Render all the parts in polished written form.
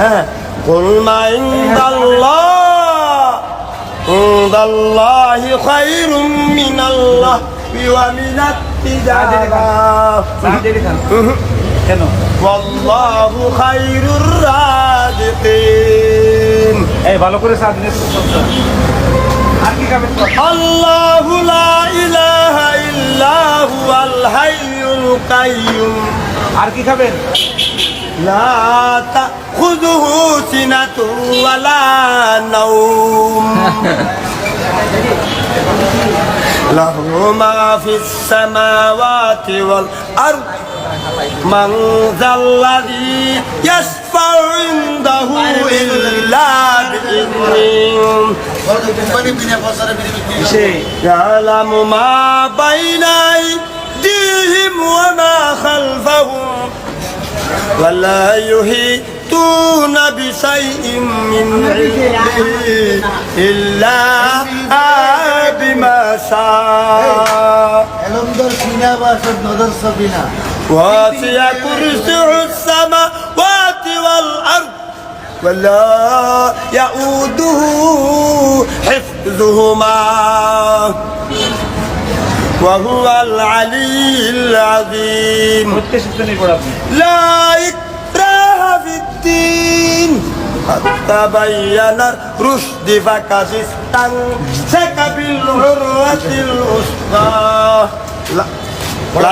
হ্যাঁ কুল মা ইনদাল্লাহি খায়রুম মিনাল্লাহ ওয়া মিনাত তিজারা কেন? ওয়াল্লাহু খায়রুর রাযিকিন। এই ভালো করে চা দিলে আর কি খাবেন? আল্লাহু লা ইলাহা ইল্লা হুয়াল হাইয়ুল কাইয়্যুম। আর কি খাবেন? লা তাখুযুহু সিনাতুন ওয়ালা নাওম লাহু মা ফিস সামাওয়াতি ওয়াল আরদ মান যাল্লাযী ইয়াশফাউ ইনদাহু ইল্লা বিইذনিহি ইয়ালামু মা বাইনা আইদিহিম ওয়া মা খালফাহুম ওয়া লা ইউহিতুনা বিশাইইন মিন ইলমিহি ইল্লা বিমা শাআ واسع كرسيه السماوات والأرض ولا يؤوده حفظهما وهو العلي العظيم لا إكراه في الدين قد تبين الرشد فقد استمسك بالعروة الوثقى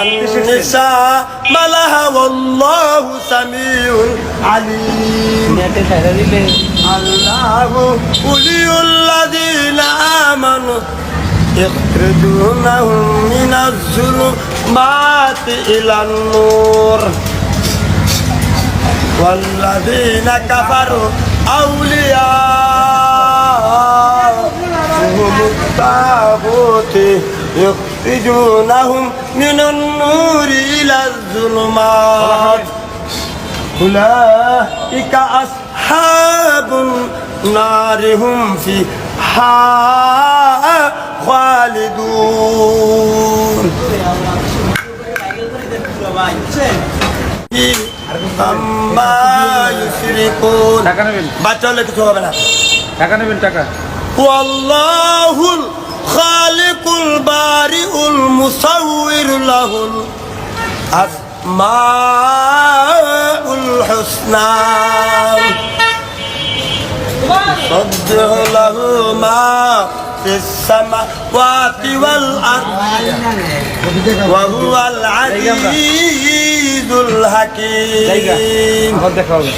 النساء ملها والله سميع عليم الله ولي الذين آمنوا يخرجونهم من الظلمات إلى النور والذين كفروا أولياءهم الطاغوت يخرجونهم من النور إلى الظلمات أولئك أصحاب النار هم فيها خالدون أما يشركون টাকা নেবেন? বাচ্চা হলে কিছু হবে না। টাকা নেবেন? টাকা والله الخالق البارئ المصور له الأسماء الحسنى يسبح له ما في السماوات والأرض وهو العزيز الحكيم। দেখা হবে।